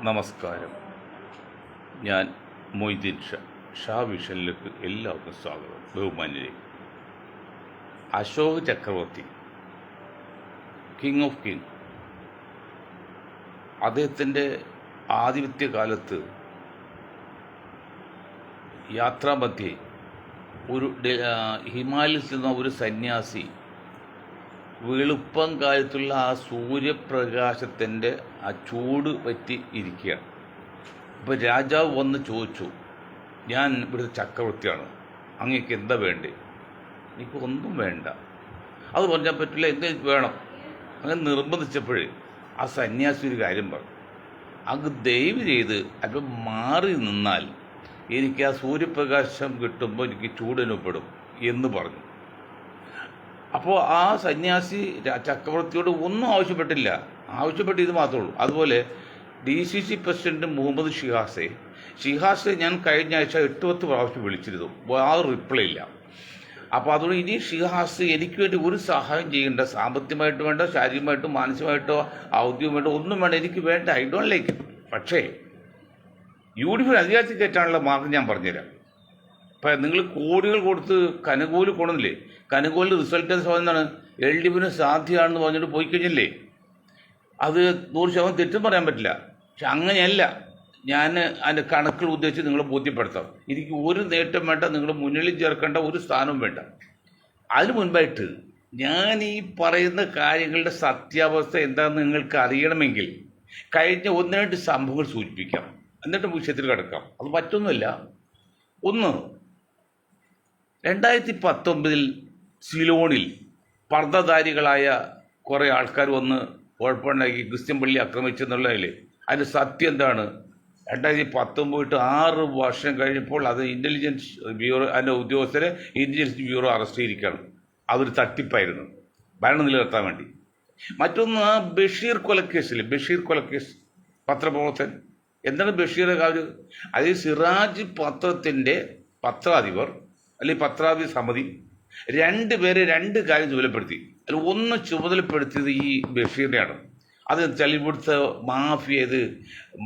നമസ്കാരം. ഞാൻ മൊയ്തീൻ ഷാ വിഷനിലേക്ക് എല്ലാവർക്കും സ്വാഗതം. ബഹുമാന്യരെ, അശോക് ചക്രവർത്തി, കിങ് ഓഫ് കിങ്, അദ്ദേഹത്തിൻ്റെ ആധിപത്യ കാലത്ത് യാത്രാമധ്യേ ഒരു ഹിമാലയത്തിൽ നിന്ന് ഒരു സന്യാസി വെളുപ്പം കാലത്തുള്ള ആ സൂര്യപ്രകാശത്തിൻ്റെ ആ ചൂട് പറ്റി ഇരിക്കുകയാണ്. അപ്പോൾ രാജാവ് വന്ന് ചോദിച്ചു, ഞാൻ ഇവിടുത്തെ ചക്രവർത്തിയാണ്, അങ്ങേക്ക് എന്താ വേണ്ടേ? എനിക്ക് ഒന്നും വേണ്ട. അത് പറഞ്ഞാൽ പറ്റില്ല, എന്തെങ്കിലും വേണം. അങ്ങനെ നിർബന്ധിച്ചപ്പോഴേ ആ സന്യാസി ഒരു കാര്യം പറഞ്ഞു, അങ്ങ് ദയവ് ചെയ്ത് അല്പം മാറി നിന്നാൽ എനിക്ക് ആ സൂര്യപ്രകാശം കിട്ടുമ്പോൾ എനിക്ക് ചൂടനുഭവപ്പെടും എന്ന് പറഞ്ഞു. അപ്പോൾ ആ സന്യാസി ചക്രവർത്തിയോട് ഒന്നും ആവശ്യപ്പെട്ടില്ല, ആവശ്യപ്പെട്ട് ഇത് മാത്രമേ ഉള്ളൂ. അതുപോലെ DCC പ്രസിഡന്റ് മുഹമ്മദ് ഷിഹാസെ ഞാൻ കഴിഞ്ഞ ആഴ്ച 8-10 പ്രാവശ്യം വിളിച്ചിരുന്നു, ആ റിപ്ലൈ ഇല്ല. അപ്പോൾ അതുകൊണ്ട് ഇനി ഷിഹാസ് എനിക്ക് വേണ്ടി ഒരു സഹായം ചെയ്യേണ്ട, സാമ്പത്തികമായിട്ട് വേണ്ട, ശാരീരികമായിട്ടോ മാനസികമായിട്ടോ ഔദ്യോഗികമായിട്ടോ ഒന്നും വേണ്ട, എനിക്ക് വേണ്ട, ഐ ഡോണ്ട് ലൈക്ക് ഇറ്റ്. പക്ഷേ UDF അധികാരത്തിൽ കയറ്റാനുള്ള മാർഗം ഞാൻ പറഞ്ഞുതരാം. ഇപ്പം നിങ്ങൾ കോടികൾ കൊടുത്ത് കനകോല് കൊണ്ടുവന്നില്ലേ, കനകോലിൻ്റെ റിസൾട്ട് എന്താണ്? LDFന് സാധ്യമാണെന്ന് പറഞ്ഞിട്ട് പോയി കഴിഞ്ഞില്ലേ, അത് 100% തെറ്റും പറയാൻ പറ്റില്ല. പക്ഷെ അങ്ങനെയല്ല, ഞാൻ അതിൻ്റെ കണക്കുകൾ ഉദ്ദേശിച്ച് നിങ്ങളെ ബോധ്യപ്പെടുത്താം. എനിക്ക് ഒരു നേട്ടം വേണ്ട, നിങ്ങൾ മുന്നിൽ ചേർക്കേണ്ട ഒരു സ്ഥാനവും വേണ്ട. അതിനു മുൻപായിട്ട് ഞാൻ ഈ പറയുന്ന കാര്യങ്ങളുടെ സത്യാവസ്ഥ എന്താണെന്ന് നിങ്ങൾക്ക് അറിയണമെങ്കിൽ കഴിഞ്ഞ 1-2 സംഭവങ്ങൾ സൂചിപ്പിക്കാം, എന്നിട്ട് വിഷയത്തിൽ കിടക്കാം. അത് മറ്റൊന്നുമില്ല. ഒന്ന്, 2019 സിലോണിൽ പർദ്ദധാരികളായ കുറേ ആൾക്കാർ വന്ന് കുഴപ്പമുണ്ടാക്കി ക്രിസ്ത്യൻ പള്ളി ആക്രമിച്ചെന്നുള്ളതിൽ അതിൻ്റെ സത്യം എന്താണ്? 2019 6 വർഷം കഴിഞ്ഞപ്പോൾ അത് ഇൻ്റലിജൻസ് ബ്യൂറോ, അതിൻ്റെ ഉദ്യോഗസ്ഥരെ ഇൻ്റലിജൻസ് ബ്യൂറോ അറസ്റ്റ് ചെയ്തിരിക്കുകയാണ്. അതൊരു തട്ടിപ്പായിരുന്നു, ഭരണം നിലനിർത്താൻ വേണ്ടി. മറ്റൊന്ന്, ബഷീർ കൊലക്കേസ്, പത്രപ്രവർത്തകൻ. എന്താണ് ബഷീറെ കാര്യം? അത് സിറാജ് പത്രത്തിൻ്റെ പത്രാധിപർ അല്ലെങ്കിൽ പത്രാധിപ സമിതി 2 പേരെ 2 കാര്യം ചുമതലപ്പെടുത്തി. അതിൽ ഒന്ന് ചുമതലപ്പെടുത്തിയത് ഈ ബഷീറിനെയാണ്. അത് വെച്ചാൽ ഇവിടുത്തെ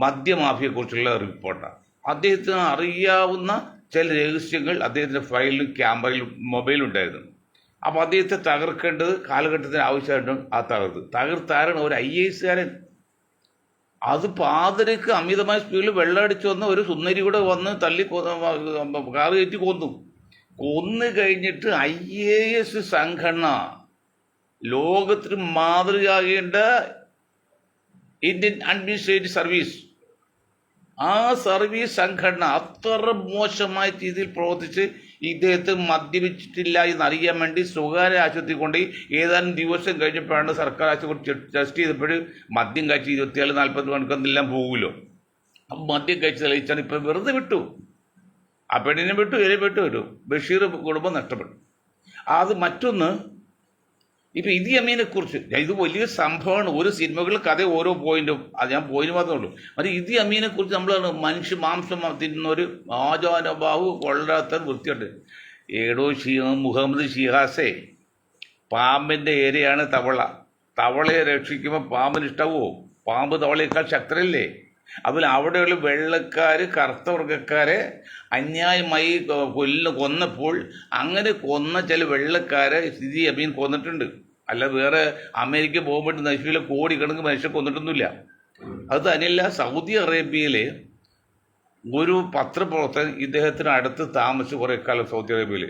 മദ്യമാഫിയെക്കുറിച്ചുള്ള റിപ്പോർട്ടാണ്. അദ്ദേഹത്തിന് അറിയാവുന്ന ചില രഹസ്യങ്ങൾ അദ്ദേഹത്തിൻ്റെ ഫയലിലും ക്യാമറയിലും മൊബൈലുണ്ടായിരുന്നു. അപ്പോൾ അദ്ദേഹത്തെ തകർക്കേണ്ടത് കാലഘട്ടത്തിന് ആവശ്യമായിട്ട് ആ തകർത്താരാണ് ഒരു IAS കാരൻ. അത് പാതിരക്ക് അമിതമായ സ്പീഡിൽ വെള്ളമടിച്ച് വന്ന് ഒരു സുന്ദരി കൂടെ വന്ന് തള്ളി കാറ് കയറ്റി കൊന്നു കഴിഞ്ഞിട്ട് IAS സംഘടന, ലോകത്തിന് മാതൃകയാകേണ്ട ഇന്ത്യൻ അഡ്മിനിസ്ട്രേറ്റീവ് സർവീസ്, ആ സർവീസ് സംഘടന അത്ര മോശമായ രീതിയിൽ പ്രവർത്തിച്ച് ഇദ്ദേഹത്തെ മദ്യപിച്ചിട്ടില്ല എന്നറിയാൻ വേണ്ടി സ്വകാര്യ ആശുപത്രി കൊണ്ട് ഏതാനും ദിവസം കഴിഞ്ഞപ്പോഴാണ് സർക്കാർ ആശുപത്രി ടെസ്റ്റ് ചെയ്തപ്പോൾ മദ്യം കഴിച്ച് 24-40 മണിക്കൊന്നെല്ലാം പോകുമല്ലോ. അപ്പം മദ്യം കഴിച്ച് തെളിയിച്ചാണ് ഇപ്പം വെറുതെ വിട്ടു, ആ പെണ്ണിനെ വിട്ടു, വരും. ബഷീർ കുടുംബം നഷ്ടപ്പെട്ടു. അത് മറ്റൊന്ന്, ഇപ്പം ഇതി അമീനെക്കുറിച്ച് ഇത് വലിയ സംഭവമാണ്. ഒരു സിനിമകളിൽ കഥ ഓരോ പോയിന്റും, അത് ഞാൻ പോയിന്റ് മാത്രമേ ഉള്ളൂ. മറ്റേ ഇതി അമീനെക്കുറിച്ച് നമ്മൾ മാംസം തിന്നുന്നൊരു ആചാരബാഹു കൊള്ളാത്ത വൃത്തിയുണ്ട്. ഏടോ മുഹമ്മദ് ഷിഹാസെ, പാമ്പിൻ്റെ ഏരിയയാണ് തവളയെ രക്ഷിക്കുമ്പോൾ പാമ്പിന് ഇഷ്ടമാവോ? പാമ്പ് തവളയേക്കാൾ ശക്തരല്ലേ? അതിൽ അവിടെയുള്ള വെള്ളക്കാർ കറുത്ത വർഗ്ഗക്കാരെ അന്യായമായി കൊന്നപ്പോൾ അങ്ങനെ കൊന്ന ചില വെള്ളക്കാരെ ഇതി അമീൻ കൊന്നിട്ടുണ്ട്. അല്ല വേറെ അമേരിക്ക പോകുമ്പോൾ നശിപ്പിലെ കോടിക്കണക്കിന് മനുഷ്യർ കൊന്നിട്ടൊന്നുമില്ല. അത് തന്നെയല്ല, സൗദി അറേബ്യയിലെ ഒരു പത്രപ്രവർത്തകൻ ഇദ്ദേഹത്തിന് അടുത്ത് താമസിച്ച് കുറേ കാലം സൗദി അറേബ്യയിൽ.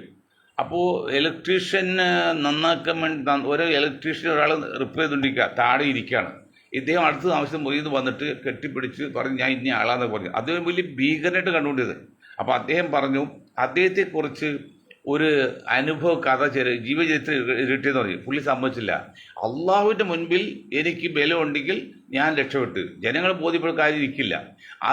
അപ്പോൾ ഇലക്ട്രീഷ്യനെ നന്നാക്കാൻ വേണ്ടി ഒരു ഇലക്ട്രീഷ്യൻ ഒരാൾ റിപ്പയർ ചെയ്തുകൊണ്ടിരിക്കുക, താഴെ ഇരിക്കുകയാണ്. ഇദ്ദേഹം അടുത്ത് താമസിച്ച് മുറിയിൽ വന്നിട്ട് കെട്ടിപ്പിടിച്ച് പറഞ്ഞു, ഞാൻ ഇനി ആളാന്ന് പറഞ്ഞു. അദ്ദേഹം വലിയ ഭീകരനായിട്ട് കണ്ടുകൊണ്ടിരുന്നത്. അപ്പോൾ അദ്ദേഹം പറഞ്ഞു, അദ്ദേഹത്തെക്കുറിച്ച് ഒരു അനുഭവ കഥ ജീവചരിത്രം ഇരട്ടിയെന്ന് പറഞ്ഞു. പുള്ളി സമ്മതിച്ചില്ല. അള്ളാഹുവിൻ്റെ മുൻപിൽ എനിക്ക് ബലമുണ്ടെങ്കിൽ ഞാൻ രക്ഷപ്പെട്ടു, ജനങ്ങൾ ബോധ്യപ്പെടുന്ന കാര്യം ഇരിക്കില്ല.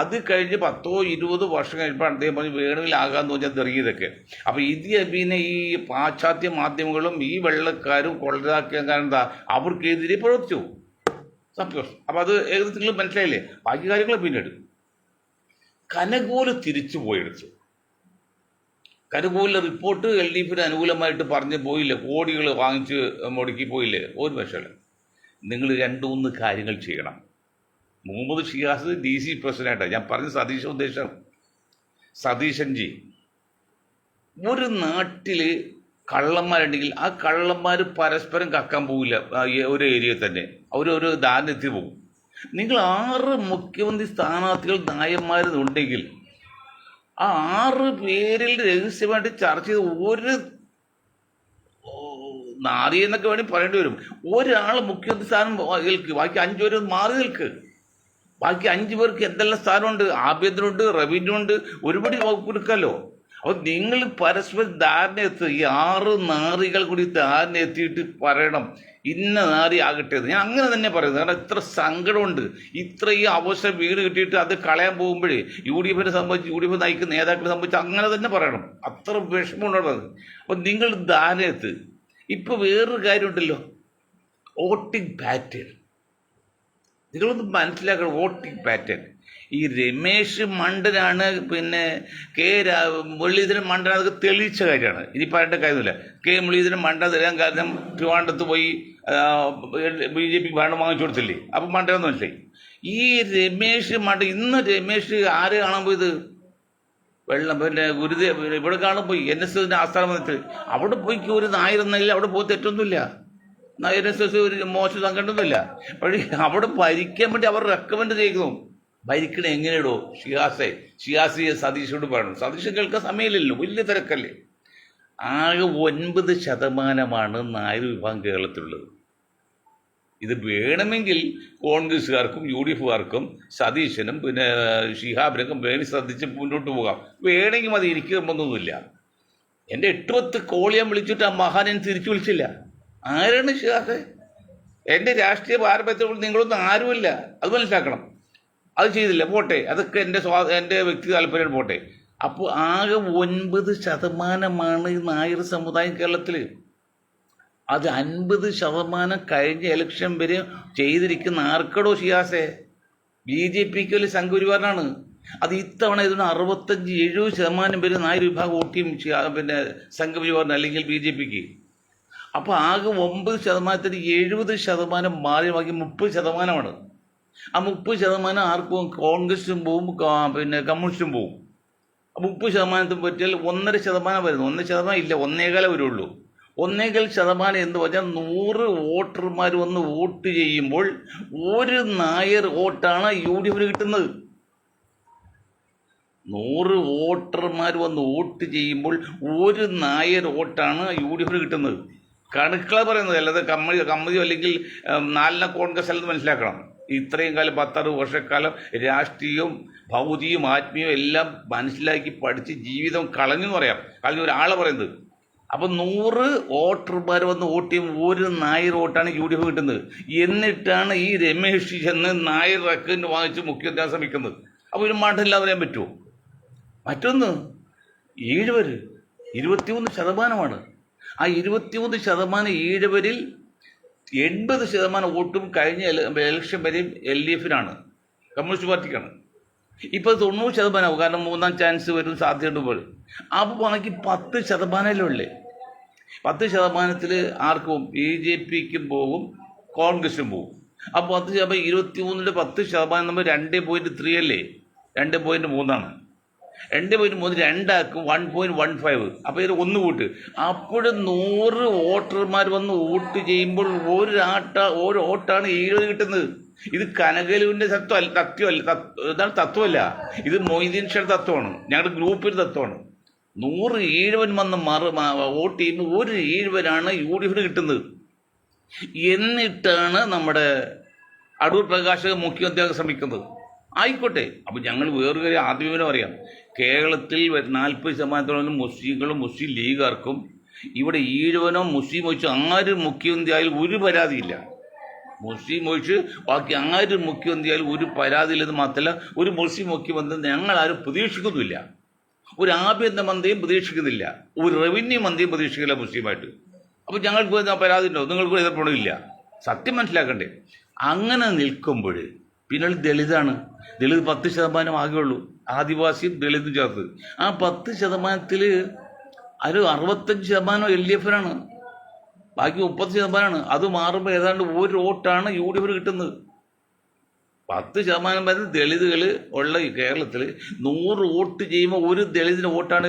അത് കഴിഞ്ഞ് 10-20 വർഷം കഴിഞ്ഞപ്പോൾ അദ്ദേഹം പറഞ്ഞു, വേണമെങ്കിലാകാമെന്ന് പറഞ്ഞാൽ തെറിയതൊക്കെ. അപ്പോൾ ഇതി അമീനെ ഈ പാശ്ചാത്യ മാധ്യമങ്ങളും ഈ വെള്ളക്കാരും കൊള്ളരാക്കിയ എന്താ അവർക്കെതിരെ പ്രവർത്തിച്ചു. സത്യം. അപ്പോൾ അത് ഏകദേശം നിങ്ങൾ മനസ്സിലായില്ലേ? ബാക്കി കാര്യങ്ങൾ പിന്നീട് കനകോല് തിരിച്ചു പോയെടുത്തു. കനകോലിൻ്റെ റിപ്പോർട്ട് LDFന് അനുകൂലമായിട്ട് പറഞ്ഞ് പോയില്ലേ, കോടികൾ വാങ്ങിച്ച് മുടക്കി പോയില്ലേ? ഒരു പക്ഷേ നിങ്ങൾ 2-3 കാര്യങ്ങൾ ചെയ്യണം. മുഹമ്മദ് ഷിയാസ് DC പ്രസിഡന്റാണ്. ഞാൻ പറഞ്ഞ സതീശൻ ഉദ്ദേശം സതീശൻജി. ഒരു നാട്ടിൽ കള്ളന്മാരുണ്ടെങ്കിൽ ആ കള്ളന്മാർ പരസ്പരം കക്കാൻ പോവില്ല. ഒരു ഏരിയയിൽ തന്നെ അവരൊരു ധാരണത്തിൽ പോകും. നിങ്ങൾ 6 മുഖ്യമന്ത്രി സ്ഥാനാർത്ഥികൾ നായന്മാരുണ്ടെങ്കിൽ ആ 6 പേരിൽ രഹസ്യമായിട്ട് ചർച്ച ചെയ്ത് ഒരു നാറി എന്നൊക്കെ വേണമെങ്കിൽ പറയേണ്ടി വരും. ഒരാൾ മുഖ്യമന്ത്രി സ്ഥാനം ഏൽക്ക്, ബാക്കി 5 പേര് മാറി നിൽക്ക്. ബാക്കി 5 പേർക്ക് എന്തെല്ലാം സ്ഥാനമുണ്ട്? ആഭ്യന്തരമുണ്ട്, റവന്യൂ ഉണ്ട്, ഒരുപടി വകുപ്പ് എടുക്കാമല്ലോ. അപ്പോൾ നിങ്ങൾ പരസ്പരം ധാരണ എത്തുക. ഈ 6 നാറികൾ കൂടി ധാരണ എത്തിയിട്ട് പറയണം ഇന്ന നാറി ആകട്ടെ. ഞാൻ അങ്ങനെ തന്നെ പറയുന്നത്. കാരണം ഇത്ര സങ്കടമുണ്ട്. ഇത്രയും അവസരം വീട് കിട്ടിയിട്ട് അത് കളയാൻ പോകുമ്പോഴേ UDF സംബന്ധിച്ച്, UDF നയിക്കുന്ന നേതാക്കളെ സംബന്ധിച്ച് അങ്ങനെ തന്നെ പറയണം. അത്ര വിഷമമുള്ളത്. അപ്പോൾ നിങ്ങൾ ധാരണ എത്ത്. ഇപ്പോൾ വേറൊരു കാര്യമുണ്ടല്ലോ, വോട്ടിംഗ് പാറ്റേൺ. നിങ്ങളൊന്ന് മനസ്സിലാക്കണം. വോട്ടിംഗ് പാറ്റേൺ ഈ രമേശ് മണ്ടനാണ്, പിന്നെ മുരളീധരൻ മണ്ടൻ, അതൊക്കെ തെളിയിച്ച കാര്യമാണ്. ഇനി പറയേണ്ട കാര്യമില്ല. മുരളീധരൻ മണ്ടൻ തരാൻ കാരണം ട്രിവാൻഡ്രത്ത് പോയി BJP ഭരണം വാങ്ങിച്ചു കൊടുത്തില്ലേ, അപ്പം മണ്ടനെന്ന് മനസ്സിലായി. ഈ രമേശ് മണ്ടൻ, ഇന്ന് രമേശ് ആര് കാണാൻ പോയത്? പിന്നെ ഗുരുദേവ് ഇവിടെ കാണാൻ പോയി. NSS ആസ്ഥാനം വന്നിട്ട് അവിടെ പോയി ഒരു നായരെന്നെങ്കിൽ അവിടെ പോയി തെറ്റൊന്നുമില്ല. NSS ഒരു മോശം സംഘടനയൊന്നുമില്ല. പക്ഷേ അവിടെ ഭരിക്കാൻ വേണ്ടി അവർ റെക്കമെൻഡ് ചെയ്യുന്നു. ഭരിക്കണേ എങ്ങനെയാടോ? ഷിയാസിയെ സതീശോട് പറയണം. സതീശൻ കേൾക്കാൻ സമയമില്ലല്ലോ, വലിയ തിരക്കല്ലേ. ആകെ 9% നായർ വിഭാഗം കേരളത്തിലുള്ളത്. ഇത് വേണമെങ്കിൽ കോൺഗ്രസ്സുകാർക്കും UDFകാർക്കും സതീശനും പിന്നെ ഷിഹാബിനൊക്കെ വേണ്ടി ശ്രദ്ധിച്ച് മുന്നോട്ട് പോകാം. വേണമെങ്കിൽ മതി, എനിക്ക് ഒന്നുമില്ല. എൻ്റെ 8-10 കോൾ ഞാൻ വിളിച്ചിട്ട് ആ മഹാനെ തിരിച്ചു വിളിച്ചില്ല. ആരാണ് ഷിഹാബ്? എൻ്റെ രാഷ്ട്രീയ പാരമ്പര്യത്തിൽ നിങ്ങളൊന്നും ആരുമില്ല, അത് മനസ്സിലാക്കണം. അത് ചെയ്തില്ല, പോട്ടെ, അതൊക്കെ എൻ്റെ വ്യക്തി താല്പര്യം, പോട്ടെ. അപ്പോൾ ആകെ 9% ഈ നായർ സമുദായം കേരളത്തിൽ. അത് 50% കഴിഞ്ഞ ഇലക്ഷൻ വരെ ചെയ്തിരിക്കുന്ന ആർക്കടോ ഷിയാസെ? BJPക്ക് വലിയ സംഘപരിവാരനാണ്. അത് ഇത്തവണ ഇതിന് 65-70% പേര് നായർ വിഭാഗം വോട്ട് ചെയ്യും, പിന്നെ സംഘപരിവാറിന് അല്ലെങ്കിൽ BJPക്ക്. അപ്പോൾ ആകെ 9%-ന് 70% മാറി, ബാക്കി 30%. ആ 30% ആർക്കും കോൺഗ്രസും പോവും, പിന്നെ കമ്മ്യൂണിസ്റ്റും പോവും. 30% പറ്റിയാൽ 1.5% വരുന്നു. 1% ഇല്ല, 1.25 വരുള്ളൂ. 1.25% എന്ന് പറഞ്ഞാൽ 100 വോട്ടർമാർ വന്ന് വോട്ട് ചെയ്യുമ്പോൾ ഒരു നായർ വോട്ടാണ് UDF കിട്ടുന്നത്. 100 വോട്ടർമാർ വന്ന് വോട്ട് ചെയ്യുമ്പോൾ ഒരു നായർ വോട്ടാണ് UDF കിട്ടുന്നത്. കണക്കുകളെ പറയുന്നത്, അല്ലാതെ കമ്മിതിയോ അല്ലെങ്കിൽ 4 കോൺഗ്രസ് അല്ലെന്ന് മനസ്സിലാക്കണം. ഇത്രയും കാലം 10-60 വർഷക്കാലം രാഷ്ട്രീയവും ഭൗതികവും ആത്മീയവും എല്ലാം മനസ്സിലാക്കി പഠിച്ച് ജീവിതം കളഞ്ഞു എന്ന് പറയാം. കളഞ്ഞ ഒരാളെ പറയുന്നത്. അപ്പം 100 വോട്ടർമാർ വന്ന് വോട്ട് ചെയ്യുമ്പോൾ ഒരു നായർ വോട്ടാണ് UDF കിട്ടുന്നത്. എന്നിട്ടാണ് ഈ രമേശ് ചെന്ന് നായർ റെക്കൻഡ് വാങ്ങിച്ച് മുഖ്യമന്ത്രിയാൻ ശ്രമിക്കുന്നത്. അപ്പോൾ ഒരു മഠമില്ലാതെ പറയാൻ പറ്റുമോ? മറ്റൊന്ന്, 7 പേര് 23%. ആ 23% ഈഴവരിൽ 80% വോട്ടും കഴിഞ്ഞ ഇലക്ഷൻ വരെയും LDFനാണ്, കമ്മ്യൂണിസ്റ്റ് പാർട്ടിക്കാണ്. ഇപ്പോൾ 90% കാരണം 3ാം ചാൻസ് വരും സാധ്യതയുണ്ട് പോലും. അപ്പോൾ ബാക്കി 10% ഉള്ളേ. 10%-ൽ ആർക്കും BJPക്കും പോകും, കോൺഗ്രസും പോകും. അപ്പോൾ 10%, 23-ന്റെ 10% നമ്മൾ 2.3 അല്ലേ? 2.3. 2.3 2ആക്കും 1.15. അപ്പോൾ ഇത് 1 വോട്ട്. അപ്പോഴും 100 വോട്ടർമാർ വന്ന് വോട്ട് ചെയ്യുമ്പോൾ ഒരു വോട്ടാണ് 70 കിട്ടുന്നത്. ഇത് കനകലുവിൻ്റെ ഇതാണ് തത്വമല്ല, ഇത് മൊയ്തീൻ ഷായുടെ തത്വമാണ്, ഞങ്ങളുടെ ഗ്രൂപ്പിൽ തത്വമാണ്. 100 വന്ന് വോട്ട് ചെയ്യുമ്പോൾ ഒരു 70 UDF കിട്ടുന്നത്. എന്നിട്ടാണ് നമ്മുടെ അടൂർ പ്രകാശ് മുഖ്യമന്ത്രിയാകാൻ ശ്രമിക്കുന്നത്. ആയിക്കോട്ടെ. അപ്പോൾ ഞങ്ങൾ വേറൊരു കാര്യം ആദ്യമേ പറയാം. കേരളത്തിൽ 40% മുസ്ലിങ്ങളും മുസ്ലിം ലീഗുകാർക്കും ഇവിടെ ഈഴവനോ മുസ്ലിം ഒഴിച്ച് ആരും മുഖ്യമന്ത്രിയായാലും ഒരു പരാതിയില്ല. മുസ്ലിം ഒഴിച്ച് ബാക്കി ആരും മുഖ്യമന്ത്രിയായാലും ഒരു പരാതിയില്ലെന്ന് മാത്രമല്ല, ഒരു മുസ്ലിം മുഖ്യമന്ത്രി ഞങ്ങളാരും പ്രതീക്ഷിക്കുന്നുമില്ല. ഒരു ആഭ്യന്തര മന്ത്രിയും പ്രതീക്ഷിക്കുന്നില്ല, ഒരു റവന്യൂ മന്ത്രിയും പ്രതീക്ഷിക്കില്ല മുസ്ലിമായിട്ട്. അപ്പോൾ ഞങ്ങൾക്ക് പരാതി ഉണ്ടോ? നിങ്ങൾക്ക് എതിർപ്പണില്ല. സത്യം മനസ്സിലാക്കണ്ടേ? അങ്ങനെ നിൽക്കുമ്പോൾ പിന്നെ ദളിതാണ്. ദളിത് 10% ആകെയുള്ളൂ, ആദിവാസിയും ദളിതും ചേർത്ത്. ആ 10%-ൽ ഒരു 65% LDFനാണ്, ബാക്കി 30%. അത് മാറുമ്പോൾ ഏതാണ്ട് ഒരു വോട്ടാണ് UDF കിട്ടുന്നത്. 10% വരുന്ന ദളിതുകൾ ഉള്ള ഈ കേരളത്തിൽ 100 വോട്ട് ചെയ്യുമ്പോൾ ഒരു ദളിതിന് വോട്ടാണ്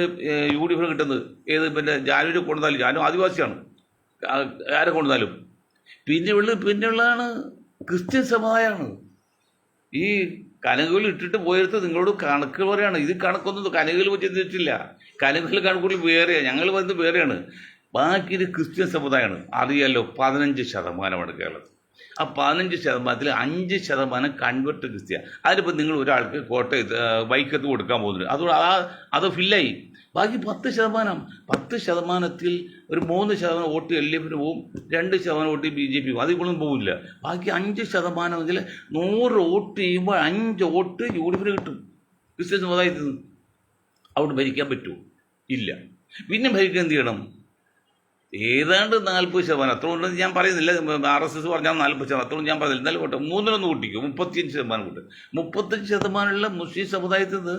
UDF കിട്ടുന്നത്. ഏത് പിന്നെ ജാനുവിനെ കൊണ്ടുവന്നാലും, ജാനു ആദിവാസിയാണ്, ആരെ കൊണ്ടുവന്നാലും. പിന്നെയുള്ളതാണ് ക്രിസ്ത്യൻ സമുദായമാണ്. ഈ കനകുകൾ ഇട്ടിട്ട് പോയെടുത്ത് നിങ്ങളോട് കണക്ക് പറയാണ്. ഇത് കണക്കൊന്നും കനകുകൾ ചിന്തിച്ചിട്ടില്ല. കനകുകൾ കണക്കുകൾ വേറെയാണ്, ഞങ്ങൾ വന്നത് വേറെയാണ്. ബാക്കി ഇത് ക്രിസ്ത്യൻ സമുദായമാണ്. അറിയാലോ, 15% കേരളത്തിൽ. ആ 15%-ൽ 5% കൺവെർട്ട് ക്രിസ്ത്യ. അതിലിപ്പോൾ നിങ്ങൾ ഒരാൾക്ക് കോട്ടയത്ത് വൈക്കത്ത് കൊടുക്കാൻ പോകുന്നുണ്ട്, അത് ഫില്ലായി. ബാക്കി 10%. ഒരു 3% വോട്ട് LDF പോവും, 2% വോട്ട് BJP പോവും. അതിപ്പോഴും പോവില്ല. ബാക്കി 5%-ൽ 100 വോട്ട് ചെയ്യുമ്പോൾ 5 വോട്ട് UDF കിട്ടും ക്രിസ്ത്യൻ സമുദായത്തിൽ നിന്ന്. അവിടെ ഭരിക്കാൻ പറ്റുമോ? ഇല്ല. പിന്നെ ഭരിക്കാൻ എന്ത് ചെയ്യണം? ഏതാണ്ട് 40%. അത്ര ഉണ്ടെന്ന് ഞാൻ പറയുന്നില്ല. RSS പറഞ്ഞാൽ 40%, അത്രയും ഞാൻ പറയുന്നില്ല. എന്നാലും കൂട്ടെ, 3 കൂട്ടിക്കും, 35% കൂട്ടും. 35% മുസ്ലിം സമുദായത്തിൽ നിന്ന്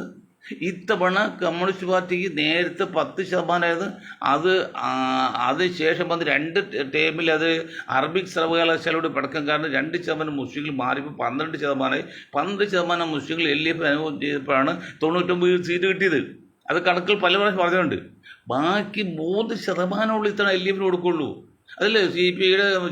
ഇത്തവണ കമ്മ്യൂണിസ്റ്റ് പാർട്ടിക്ക് നേരത്തെ 10% അത് ശേഷം വന്ന് 2 ടേമിൽ അത് അറബിക് സർവകലാശാലയുടെ പടക്കം കാരണം 2% മുസ്ലിങ്ങൾ മാറിയപ്പോൾ 12%. 12% മുസ്ലിങ്ങൾ LDF അനുഭവം ചെയ്തപ്പോഴാണ് 99 സീറ്റ് കിട്ടിയത്. അത് കണക്കുകൾ പല പ്രാവശ്യം പറഞ്ഞുണ്ട്. ബാക്കി 3% ഇത്തവണ LDF കൊടുക്കുള്ളൂ. അതല്ലേ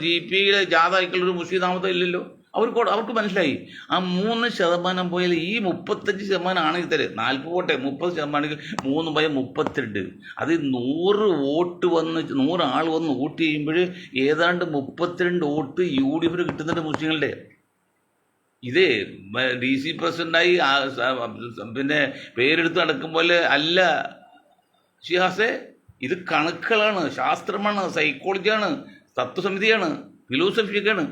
CPIയുടെ ജാഥാക്കളൊരു മുസ്ലിം താമസം ഇല്ലല്ലോ. അവർക്ക് മനസ്സിലായി. ആ 3% പോയാൽ ഈ 35% ആണെങ്കിൽ തരും. 40 വോട്ടെ, 30% ആണെങ്കിൽ 3/32. അത് 100 വോട്ട് വന്ന് 100 ആൾ വന്ന് വോട്ട് ചെയ്യുമ്പോൾ ഏതാണ്ട് 32 വോട്ട് UDF കിട്ടുന്നുണ്ട് മുസ്ലിങ്ങളുടെ. ഇതേ DC പ്രസിഡന്റായി പിന്നെ പേരെടുത്ത് നടക്കും പോലെ അല്ല ഷിഹാസെ. ഇത് കണക്കുകളാണ്, ശാസ്ത്രമാണ്, സൈക്കോളജിയാണ്, തത്വസമിതിയാണ്, ഫിലോസഫിയൊക്കെയാണ്.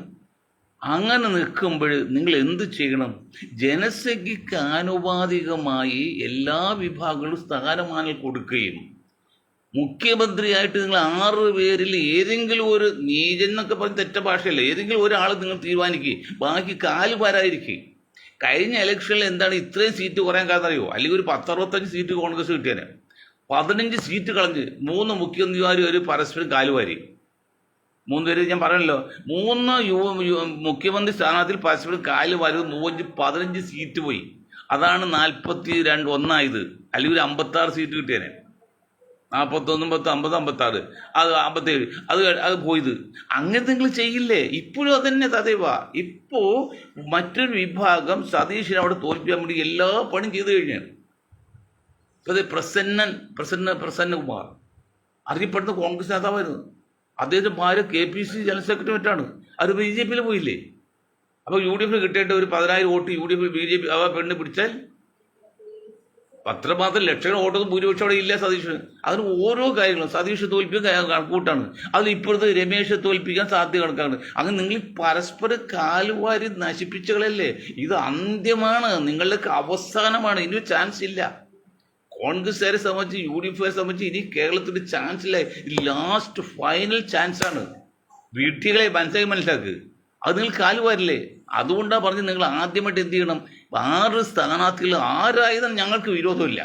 അങ്ങനെ നിൽക്കുമ്പോൾ നിങ്ങൾ എന്ത് ചെയ്യണം? ജനസംഖ്യയ്ക്ക് ആനുപാതികമായി എല്ലാ വിഭാഗങ്ങളും സ്ഥാനമാനങ്ങൾ കൊടുക്കുകയും മുഖ്യമന്ത്രിയായിട്ട് നിങ്ങൾ 6 പേരിൽ ഏതെങ്കിലും ഒരു നീചൻ എന്നൊക്കെ പറഞ്ഞ് തെറ്റ ഭാഷയല്ല, ഏതെങ്കിലും ഒരാൾ നിങ്ങൾ തീരുമാനിക്കുക, ബാക്കി കാലുപാരായിരിക്കും. കഴിഞ്ഞ ഇലക്ഷനിൽ എന്താണ് ഇത്രയും സീറ്റ് കുറയാൻ കാരണം അറിയോ? അല്ലെങ്കിൽ ഒരു 10-65 സീറ്റ് കോൺഗ്രസ് കിട്ടിയാൽ 15 സീറ്റ് കളഞ്ഞ് 3 മുഖ്യമന്ത്രിമാർ പരസ്പരം കാലുവാരി. 3 പേര് ഞാൻ പറയണല്ലോ, 3 മുഖ്യമന്ത്രി സ്ഥാനത്തിൽ പരസ്പരം കാലുവാരി 15 സീറ്റ് പോയി. അതാണ് 42-1 അല്ലെങ്കിൽ ഒരു 56 സീറ്റ് കിട്ടിയേനെ. 41, 50, 56, അത് 57, അത് പോയത്. അങ്ങനെ നിങ്ങൾ ചെയ്യില്ലേ? ഇപ്പോഴും അത് തന്നെ തതേവ. ഇപ്പോൾ മറ്റൊരു വിഭാഗം സതീഷിനെ അവിടെ തോൽപ്പിക്കാൻ വേണ്ടി എല്ലാ പണിയും ചെയ്തു കഴിഞ്ഞാണ്. അത് പ്രസന്നകുമാർ അറിയപ്പെടുന്ന കോൺഗ്രസ് നേതാവായിരുന്നു. അദ്ദേഹത്തെ ഭാര്യ KPC ജനറൽ സെക്രട്ടറിയാണ്. അത് BJP പോയില്ലേ? അപ്പോൾ UDF കിട്ടേണ്ട ഒരു 10,000 വോട്ട് UDF BJP പെണ്ണ് പിടിച്ചാൽ പത്രമാത്രം ലക്ഷങ്ങൾ വോട്ടൊന്നും ഭൂരിപക്ഷം അവിടെ ഇല്ല സതീഷിന്. അതിന് ഓരോ കാര്യങ്ങളും സതീഷ് തോൽപ്പിക്കാൻ കണക്കൂട്ടാണ്. അതിൽ ഇപ്പോഴത്തെ രമേശ് തോൽപ്പിക്കാൻ സാധ്യത കണക്കാണ്. അങ്ങനെ നിങ്ങൾ പരസ്പരം കാലുവാരി നശിപ്പിച്ചകളല്ലേ. ഇത് അന്ത്യമാണ്, നിങ്ങൾക്ക് അവസാനമാണ്. ഇനി ചാൻസ് ഇല്ല. കോൺഗ്രസ്സുകാരെ സംബന്ധിച്ച്, UDF സംബന്ധിച്ച് ഇനി കേരളത്തിൽ ചാൻസ് ഇല്ല. ലാസ്റ്റ് ഫൈനൽ ചാൻസാണ്. വീട്ടികളെ മനസ്സിലാക്ക്. അത് നിങ്ങൾ കാലുവാരില്ലേ? അതുകൊണ്ടാണ് പറഞ്ഞ് നിങ്ങൾ ആദ്യമായിട്ട് എന്ത് ചെയ്യണം? 6 സ്ഥാനാർത്ഥികൾ ആരായാലും ഞങ്ങൾക്ക് വിരോധമില്ല.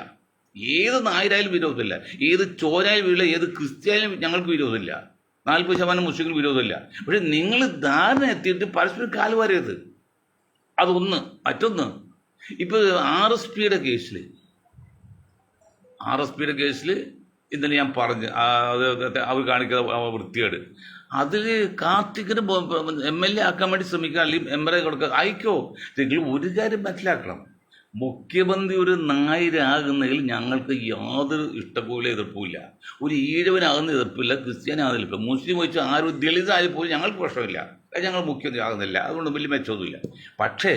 ഏത് നായരായാലും വിരോധമില്ല, ഏത് ചോരായാലും വിരോധമില്ല, ഏത് ക്രിസ്ത്യാനും ഞങ്ങൾക്ക് വിരോധമില്ല, 40% മുസ്ലിങ്ങൾ വിരോധമില്ല. പക്ഷെ നിങ്ങൾ ധാരണ എത്തിയിട്ട് പരസ്പരം കാലുവാരരുത്. അതൊന്ന്. മറ്റൊന്ന്, ഇപ്പോൾ RSPയുടെ കേസിൽ ഇന്നലെ ഞാൻ പറഞ്ഞു അവർ കാണിക്കുന്ന വൃത്തികേട്. അതിൽ കാർത്തികിന് MLA ആക്കാൻ വേണ്ടി ശ്രമിക്കുക, അല്ലെങ്കിൽ MLA കൊടുക്കുക, അയക്കോ. നിങ്ങൾ ഒരു കാര്യം മനസ്സിലാക്കണം, മുഖ്യമന്ത്രി ഒരു നായരാകുന്നതിൽ ഞങ്ങൾക്ക് യാതൊരു ഇഷ്ടപോലെ എതിർപ്പില്ല. ഒരു ഈഴവനാകുന്ന എതിർപ്പില്ല, ക്രിസ്ത്യാനാകുന്ന എതിർപ്പില്ല, മുസ്ലിം വെച്ച് ആരും ദളിതായി പോലും ഞങ്ങൾക്ക് പ്രശ്നമില്ല. ഞങ്ങൾ മുഖ്യമന്ത്രി ആകുന്നില്ല, അതുകൊണ്ട് വലിയ മെച്ചമൊന്നുമില്ല. പക്ഷേ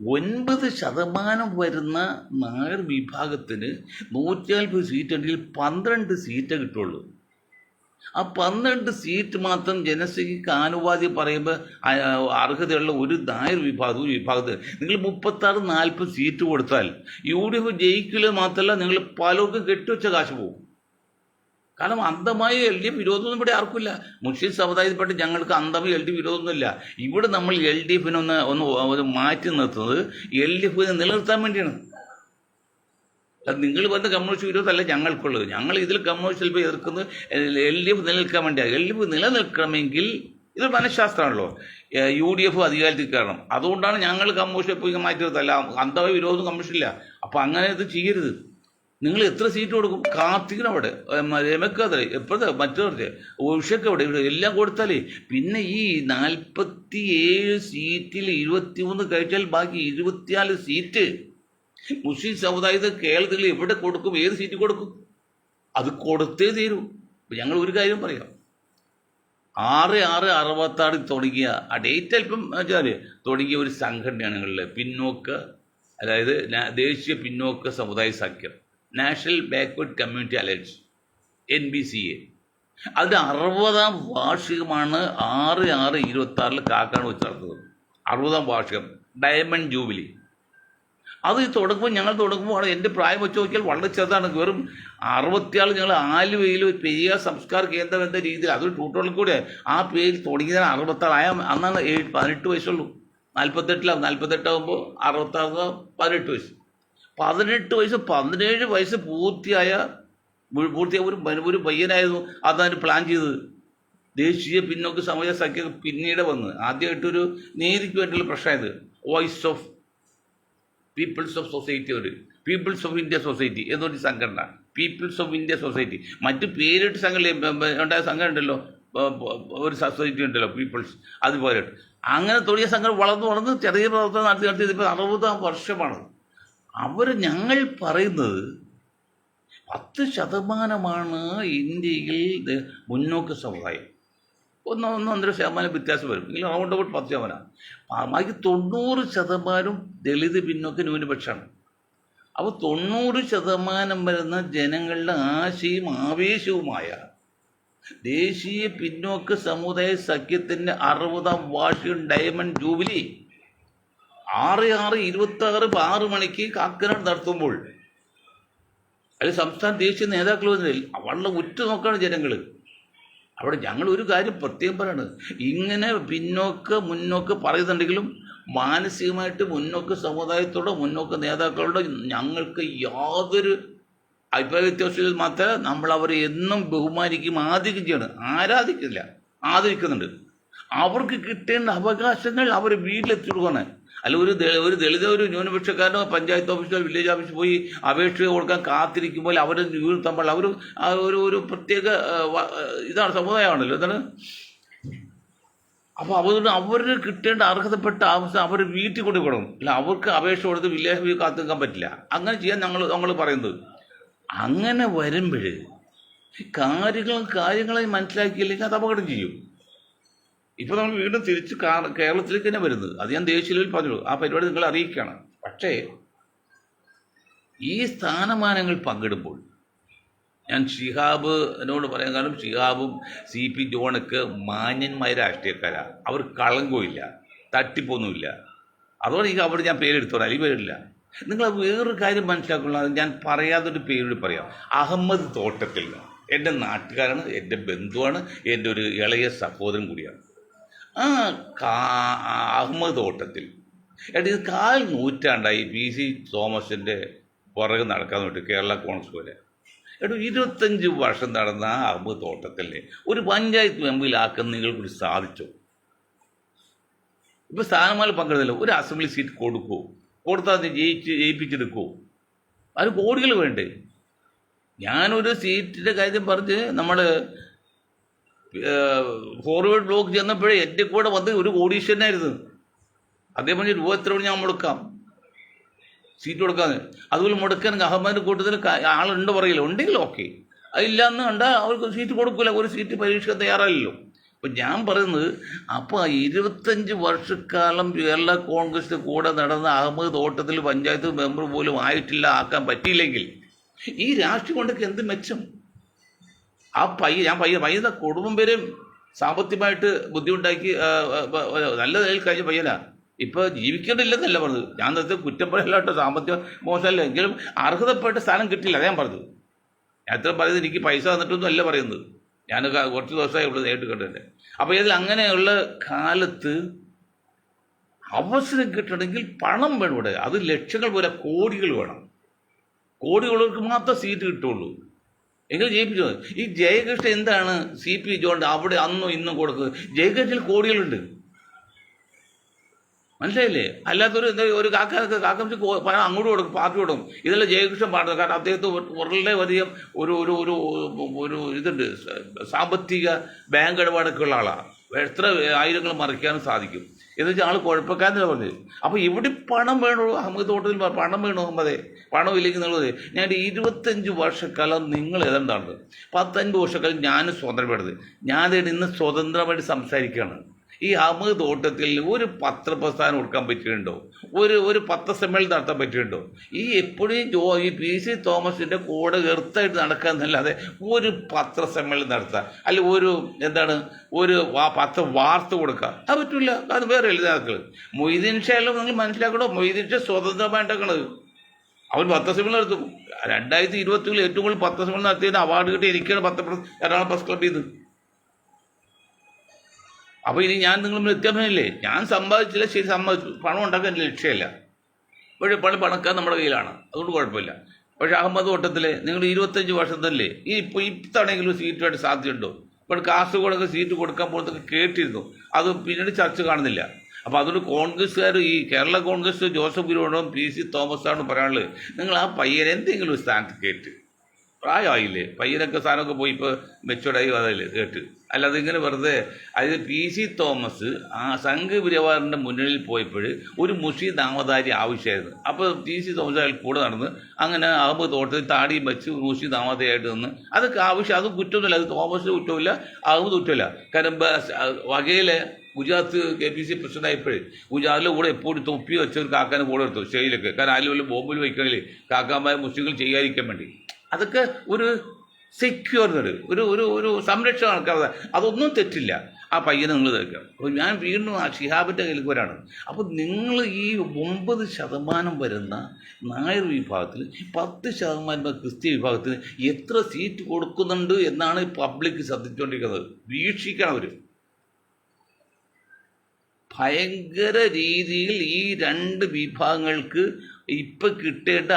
9% വരുന്ന നായർ വിഭാഗത്തിന് 140 സീറ്റ് ഉണ്ടെങ്കിൽ 12 സീറ്റേ കിട്ടുള്ളൂ. ആ 12 സീറ്റ് മാത്രം ജനസംഖ്യക്ക് ആനുപാതികം പറയുമ്പോൾ അർഹതയുള്ള ഒരു നായർ വിഭാഗത്തിന് നിങ്ങൾ 36-40 സീറ്റ് കൊടുത്താൽ UDF ജയിക്കില്ല. മാത്രമല്ല നിങ്ങൾ പലർക്കും കെട്ടിവെച്ച കാശ് പോകും. കാരണം അന്ധമായി LDF വിരോധമൊന്നും ഇവിടെ ആർക്കില്ല. മുസ്ലിം സമുദായത്തിൽപ്പെട്ട് ഞങ്ങൾക്ക് അന്ധമായി LDF വിരോധമൊന്നുമില്ല. ഇവിടെ നമ്മൾ LDFനെ ഒന്ന് മാറ്റി നിർത്തുന്നത് LDFനെ നിലനിർത്താൻ വേണ്ടിയാണ്. അത് നിങ്ങൾ പറഞ്ഞ കമ്മ്യൂണിസ്റ്റ് വിരോധമല്ല ഞങ്ങൾക്കുള്ളത്. ഞങ്ങൾ ഇതിൽ കമ്മ്യൂണിസ്റ്റ് ചിലപ്പോൾ എതിർക്കുന്നത് LDF നിലനിൽക്കാൻ വേണ്ടിയാണ്. LDF നിലനിൽക്കണമെങ്കിൽ ഇത് മനഃശാസ്ത്രമാണല്ലോ. UDF അധികാരത്തിൽ കയറണം, അതുകൊണ്ടാണ് ഞങ്ങൾ കമ്മീഷൻ ഇപ്പോൾ മാറ്റി നിർത്തല്ല, അന്ധമായ വിരോധം കമ്മീഷനില്ല. അപ്പം അങ്ങനെ ഇത് ചെയ്യരുത്. നിങ്ങൾ എത്ര സീറ്റ് കൊടുക്കും? കാർത്തികന് അവിടെ, രമക്കത് എപ്പോഴത്തെ മറ്റേ ഉഷയ്ക്ക് അവിടെ, ഇവിടെ എല്ലാം കൊടുത്താലേ പിന്നെ ഈ 47 സീറ്റിൽ 23 കഴിച്ചാൽ ബാക്കി 24 സീറ്റ് മുസ്ലിം സമുദായത്തിൽ കേരളത്തിൽ എവിടെ കൊടുക്കും? ഏത് സീറ്റ് കൊടുക്കും? അത് കൊടുത്തേ തീരൂ. ഞങ്ങൾ ഒരു കാര്യം പറയാം, 6/6/66 തുടങ്ങിയ ആ ഡേറ്റ് അല്പം വെച്ചാൽ തുടങ്ങിയ ഒരു സംഘടനയാണ് ഞങ്ങളിൽ പിന്നോക്ക, അതായത് ദേശീയ പിന്നോക്ക സമുദായ സഖ്യം, national backward community alliance, NBCA. അതിൻ്റെ 60ാം വാർഷികമാണ് 6/6/26 കാക്കാട് വെച്ച് നടത്തുന്നത്. 60ാം വാർഷികം, ഡയമണ്ട് ജൂബിലി. അത് തുടങ്ങുമ്പോൾ ഞങ്ങൾ തുടങ്ങുമ്പോൾ എൻ്റെ പ്രായം വെച്ച് നോക്കിയാൽ വളരെ ചെറുതാണ്. വെറും 66 ഞങ്ങൾ ആലുവയിൽ പെരിയാർ സംസ്കാര കേന്ദ്രം എന്ന രീതിയിൽ, അതൊരു ട്യൂട്ടോറിയൽ കൂടെ ആ പേരിൽ തുടങ്ങിയതാണ്. 66 അന്നാണ് 18 വയസ്സുള്ളൂ. 48 66 18 വയസ്സ്. 18 വയസ്സ് 17 വയസ്സ് പൂർത്തിയായ ഒരു പയ്യനായിരുന്നു അതാണ് പ്ലാൻ ചെയ്തത്. ദേശീയ പിന്നോക്ക സമുദായ സഖ്യം പിന്നീട് വന്ന് ആദ്യമായിട്ടൊരു നീതിക്ക് വേണ്ടിയുള്ള പ്രശ്നമായത് voice of peoples of society, ഒരു പീപ്പിൾസ് ഓഫ് ഇന്ത്യ സൊസൈറ്റി എന്നൊരു സംഘടന, പീപ്പിൾസ് ഓഫ് ഇന്ത്യ സൊസൈറ്റി. മറ്റ് പേരിട്ട് സംഘടന ഉണ്ടായ സംഘടന ഉണ്ടല്ലോ, ഒരു സൊസൈറ്റി ഉണ്ടല്ലോ പീപ്പിൾസ്, അതുപോലെ അങ്ങനെ തുടങ്ങിയ സംഘടന വളർന്ന് ചെറിയ പ്രവർത്തനം നടത്തി ഇതിപ്പോൾ 60ാം വർഷമാണ്. ഞങ്ങൾ പറയുന്നത് 10% ഇന്ത്യയിൽ മുന്നോക്ക സമുദായം, 1-1.5% വ്യത്യാസം വരും, എങ്കിലും റൗണ്ട് അബൌട്ട് 10%. ബാക്കി 90% ദളിത് പിന്നോക്ക ന്യൂനപക്ഷമാണ്. അപ്പോൾ 90% വരുന്ന ജനങ്ങളുടെ ആശയും ആവേശവുമായ ദേശീയ പിന്നോക്ക സമുദായ സഖ്യത്തിൻ്റെ 60ാം വാർഷികം ഡയമണ്ട് ജൂബിലി 6/6/26 6 മണിക്ക് കാക്കനാട് നടത്തുമ്പോൾ അതിൽ സംസ്ഥാന ദേശീയ നേതാക്കൾ വന്നതിൽ വളരെ ഉറ്റുനോക്കാണ് ജനങ്ങൾ. അവിടെ ഞങ്ങൾ ഒരു കാര്യം പ്രത്യേകം പറയാണ്, ഇങ്ങനെ മുന്നോക്ക പറയുന്നുണ്ടെങ്കിലും മാനസികമായിട്ട് മുന്നോക്ക സമുദായത്തോടോ മുന്നോക്ക നേതാക്കളോടോ ഞങ്ങൾക്ക് യാതൊരു അഭിപ്രായ വ്യത്യാസത്തിൽ മാത്രമേ നമ്മൾ അവരെ എന്നും ബഹുമാനിക്കും, ചെയ്യണം, ആരാധിക്കില്ല, ആദരിക്കുന്നുണ്ട്. അവർക്ക് കിട്ടേണ്ട അവകാശങ്ങൾ അവർ വീട്ടിലെത്തി കൊടുക്കുകയാണ്. അല്ല ഒരു ദളിത ഒരു ന്യൂനപക്ഷക്കാരനോ പഞ്ചായത്ത് ഓഫീസിലോ വില്ലേജ് ഓഫീസിൽ പോയി അപേക്ഷ കൊടുക്കാൻ കാത്തിരിക്കുമ്പോൾ അവർ തമ്മിൽ ഒരു പ്രത്യേക ഇതാണ്, സമുദായമാണല്ലോ ഇതാണ്. അപ്പോൾ അതുകൊണ്ട് അവർ കിട്ടേണ്ട അർഹതപ്പെട്ട ആവശ്യം അവർ വീട്ടിൽ കൊണ്ട് കൊടുക്കണം. അല്ല അവർക്ക് അപേക്ഷ കൊടുത്ത് വില്ലേജ് ഓഫീസിൽ കാത്തു നിൽക്കാൻ പറ്റില്ല. അങ്ങനെ ചെയ്യാൻ ഞങ്ങൾ പറയുന്നത്. അങ്ങനെ വരുമ്പോൾ കാര്യങ്ങളെ മനസ്സിലാക്കിയില്ലെങ്കിൽ അത് അപകടം ചെയ്യും. ഇപ്പോൾ നമ്മൾ വീണ്ടും തിരിച്ച് കേരളത്തിലേക്ക് തന്നെ വരുന്നത്, അത് ഞാൻ ദേശീയ ലെവലിൽ പറഞ്ഞുള്ളൂ, ആ പരിപാടി നിങ്ങൾ അറിയിക്കുകയാണ്. പക്ഷേ ഈ സ്ഥാനമാനങ്ങൾ പങ്കിടുമ്പോൾ ഞാൻ ഷിഹാബിനോട് പറയാൻ കാരണം, ഷിഹാബും CP ജോണൊക്കെ മാന്യന്മാരെ രാഷ്ട്രീയക്കാരാണ്. അവർ കളങ്കമില്ല, തട്ടിപ്പൊന്നുമില്ല. അതുകൊണ്ട് അവിടെ ഞാൻ പേരെടുത്തോളാം, അല്ലെങ്കിൽ പേരില്ല. നിങ്ങൾ വേറൊരു കാര്യം മനസ്സിലാക്കുള്ള, ഞാൻ പറയാതൊരു പേരോട് പറയാം. അഹമ്മദ് തോട്ടത്തിൽ, എൻ്റെ നാട്ടുകാരാണ്, എൻ്റെ ബന്ധുവാണ്, എൻ്റെ ഒരു ഇളയ സഹോദരൻ കൂടിയാണ്. അഹമ്മദ് തോട്ടത്തിൽ ഇത് 1/4 നൂറ്റാണ്ടായി PC തോമസിൻ്റെ പുറകെ നടക്കാൻ വേണ്ടി കേരള കോൺഗ്രസ് പോലെ. 25 വർഷം നടന്ന അഹമ്മദ് തോട്ടത്തിലെ ഒരു പഞ്ചായത്ത് മെമ്പറിലാക്കുന്ന നിങ്ങൾക്കൊരു സാധിച്ചോ? ഇപ്പോൾ സ്ഥാനമാനം പങ്കിടുന്നില്ല, ഒരു അസംബ്ലി സീറ്റ് കൊടുത്താൽ ജയിപ്പിച്ചെടുക്കുമോ? അത് കോടികൾ വേണ്ടേ? ഞാനൊരു സീറ്റിൻ്റെ കാര്യം പറഞ്ഞ് നമ്മൾ ഫോർവേഡ് ബ്ലോക്ക് ചെന്നപ്പോഴേ എൻ്റെ കൂടെ വന്ന് ഒരു ഓഡീഷനായിരുന്നു. അദ്ദേഹം പറഞ്ഞ് രൂപ എത്ര ഞാൻ മുടക്കാം, സീറ്റ് കൊടുക്കാന്ന്. അതുപോലെ മുടക്കാൻ അഹമ്മദിൻ്റെ കൂട്ടത്തിൽ ആളുണ്ട് പറയില്ല, ഉണ്ടെങ്കിൽ ഓക്കെ, അതില്ലാന്ന് കണ്ടാൽ അവർക്ക് സീറ്റ് കൊടുക്കില്ല, ഒരു സീറ്റ് പരീക്ഷിക്കാൻ തയ്യാറല്ലല്ലോ. അപ്പം ഞാൻ പറയുന്നത്, അപ്പോൾ 25 വർഷക്കാലം കേരള കോൺഗ്രസിൻ്റെ കൂടെ നടന്ന അഹമ്മദ് തോട്ടത്തിൽ പഞ്ചായത്ത് മെമ്പർ പോലും ആക്കാൻ പറ്റിയില്ലെങ്കിൽ ഈ രാഷ്ട്രീയം കൊണ്ടൊക്കെ എന്ത് മെച്ചം? പയ്യന കുടുംബം പേരും സാമ്പത്തികമായിട്ട് ബുദ്ധിമുട്ടാക്കി നല്ല നിലയിൽ കഴിഞ്ഞ പയ്യനാ. ഇപ്പോൾ ജീവിക്കേണ്ടില്ലെന്നല്ല പറഞ്ഞത്, ഞാൻ നേരത്തെ കുറ്റം പറയല്ല കേട്ടോ, സാമ്പത്തികം മോശമല്ല, എങ്കിലും അർഹതപ്പെട്ട സ്ഥാനം കിട്ടില്ല, അതേ ഞാൻ പറഞ്ഞത്. ഞാൻ എത്ര പറയുന്നത് എനിക്ക് പൈസ തന്നിട്ടൊന്നും അല്ല പറയുന്നത്, ഞാൻ കുറച്ച് ദിവസമായി ഇവിടെ നേരിട്ട് കണ്ടിട്ടുണ്ട്. അപ്പോൾ ഇതിൽ അങ്ങനെയുള്ള കാലത്ത് അവസരം കിട്ടണമെങ്കിൽ പണം വേണം ഇവിടെ. അത് ലക്ഷങ്ങൾ പോലെ കോടികൾ വേണം, കോടികൾക്ക് മാത്രം സീറ്റ് കിട്ടുള്ളൂ. എങ്കിലും ജയിപ്പിച്ചു. ഈ ജയകൃഷ്ണൻ എന്താണ് CP ജോണ്ട് അവിടെ അന്നും ഇന്നും കൊടുക്കുന്നത്? ജയകൃഷ്ണന് കോടികളുണ്ട്, മനസ്സിലായില്ലേ? അല്ലാത്തൊരു എന്താ ഒരു കാക്കംസ് പണം അങ്ങോട്ട് കൊടുക്കും, പാർട്ടി കൊടുക്കും. ഇതെല്ലാം ജയകൃഷ്ണൻ പാടുന്നത്. കാരണം അദ്ദേഹത്തെ വളരെ അധികം ഒരു ഒരു ഒരു ഒരു ഇതുണ്ട്, സാമ്പത്തിക ബാങ്ക് ഇടപാടൊക്കെ ഉള്ള ആളാണ്. എത്ര ആയിരങ്ങൾ മറിക്കാനും സാധിക്കും എന്ന് വെച്ചാൽ ആൾ കുഴപ്പക്കാരനല്ല പറഞ്ഞത്. അപ്പോൾ ഇവിടെ പണം വേണോ? അഹമ്മദ് തോട്ടത്തിൽ പണം വേണോ? അഹമ്മദേ, പണം ഇല്ലെങ്കിൽ എന്നുള്ളത്. ഞാൻ 25 വർഷക്കാലം നിങ്ങൾ ഏതാണ്ടാണ്, 10-5 വർഷക്കാലം ഞാനും സ്വതന്ത്രപ്പെടുന്നത്. ഞാൻ ഇന്ന് സ്വതന്ത്രമായിട്ട് സംസാരിക്കുകയാണ്. ഈ അഹമ്മദ് തോട്ടത്തിൽ ഒരു പത്രപ്രസ്ഥാനം കൊടുക്കാൻ പറ്റിയിട്ടുണ്ടോ? ഒരു പത്രസമ്മേളനം നടത്താൻ പറ്റിയിട്ടുണ്ടോ? ഈ എപ്പോഴും ഈ PC തോമസിൻ്റെ കൂടെ എർത്തായിട്ട് നടക്കാന്നല്ലാതെ ഒരു പത്രസമ്മേളനം നടത്താൻ, അല്ലെങ്കിൽ ഒരു പത്ര വാർത്ത കൊടുക്കുക, അത് പറ്റില്ല. അത് വേറെ എഴുതാക്കൾ. മൊയ്തീൻ ഷായെല്ലാം നിങ്ങൾ മനസ്സിലാക്കണോ? മൊയ്തീൻ ഷാ സ്വതന്ത്രമായിട്ടാക്കണത്. അവൻ പത്രസമ്മേളനം നടത്തും. 2021 ഏറ്റവും കൂടുതൽ പത്രസമ്മേളനം നടത്തിയതിന് അവാർഡ് കിട്ടി എനിക്കാണ് എറണാകുളം പ്രസ് ക്ലബ്ബിൽ നിന്ന്. അപ്പോൾ ഇനി ഞാൻ നിങ്ങൾ വ്യത്യാസമില്ലേ? ഞാൻ സമ്പാദിച്ചില്ല, ശരി, സമ്പാദിച്ചു. പണം ഉണ്ടാക്കാൻ എൻ്റെ ലക്ഷ്യമല്ല. പക്ഷേ പണക്കാൻ നമ്മുടെ കയ്യിലാണ്, അതുകൊണ്ട് കുഴപ്പമില്ല. പക്ഷേ അഹമ്മദ് തോട്ടത്തിൽ നിങ്ങൾ 25 വർഷത്തല്ലേ ഇപ്പോൾ ഇത്തവണെങ്കിലും സീറ്റുമായിട്ട് സാധ്യതയുണ്ടോ? ഇപ്പോൾ കാസർഗോഡൊക്കെ സീറ്റ് കൊടുക്കാൻ പോകുന്നതൊക്കെ കേട്ടിരുന്നു, അത് പിന്നീട് ചർച്ച കാണുന്നില്ല. അപ്പോൾ അതുകൊണ്ട് കോൺഗ്രസ്സുകാർ, ഈ കേരള കോൺഗ്രസ് ജോസഫ് ഗ്രൂഡും PC തോമസാണ് പറയാനുള്ളത്, നിങ്ങൾ ആ പയ്യനെ എന്തെങ്കിലും ഒരു സ്ഥാനത്ത് കേട്ട്, പ്രായമായില്ലേ പയ്യനൊക്കെ, സാധനമൊക്കെ പോയി ഇപ്പോൾ മെച്ചോർഡായി അതല്ലേ കേട്ട്. അല്ലാതെ ഇങ്ങനെ വെറുതെ, അതായത് PC തോമസ് ആ സംഘപരിവാറിൻ്റെ മുന്നിൽ പോയപ്പോൾ ഒരു മുഷീദ് നാമധാരി ആവശ്യമായിരുന്നു. അപ്പോൾ PC തോമസ് അയാൾ കൂടെ നടന്ന് അങ്ങനെ അഹമ്മദ് തോട്ടത്തിൽ താടിയും വെച്ച് മുഷീദ് നാമധാരിയായിട്ട് നിന്ന്, അതൊക്കെ ആവശ്യം. അത് കുറ്റമൊന്നുമില്ല, അത് തോമസിന് കുറ്റമില്ല, അഹമ്മദ് കുറ്റമില്ല. കാരണം വകയിലെ ഗുജറാത്ത് KPC പ്രസിഡന്റ് ആയപ്പോഴേ ഗുജറാത്തിലെ കൂടെ എപ്പോഴും തൊപ്പി വെച്ച ഒരു കാക്കാനെ കൂടെ എടുത്തു സ്റ്റേജിലൊക്കെ. കാരണം അതിൽ വല്ല ബോംബിൽ വയ്ക്കണമെങ്കിൽ കാക്കാമായ മുസ്ലിങ്ങൾ ചെയ്യാതിരിക്കാൻ വേണ്ടി. അതൊക്കെ ഒരു സെക്യൂർഡ് ഒരു സംരക്ഷണം ആൾക്കാർ, അതൊന്നും തെറ്റില്ല. ആ പയ്യനെ നിങ്ങൾ തേക്കുക. അപ്പോൾ ഞാൻ വീണ്ടും ആ ഷിഹാബിൻ്റെ കയ്യിലേക്ക് വരാണ്. അപ്പോൾ നിങ്ങൾ ഈ 9% വരുന്ന നായർ വിഭാഗത്തിൽ 10% ക്രിസ്ത്യൻ വിഭാഗത്തിന് എത്ര സീറ്റ് കൊടുക്കുന്നുണ്ട് എന്നാണ് പബ്ലിക് ശ്രദ്ധിച്ചുകൊണ്ടിരിക്കുന്നത്. വീക്ഷിക്കണം അവർ. ഭയങ്കര രീതിയിൽ ഈ 2 വിഭാഗങ്ങൾക്ക് ഇപ്പം കിട്ടേണ്ട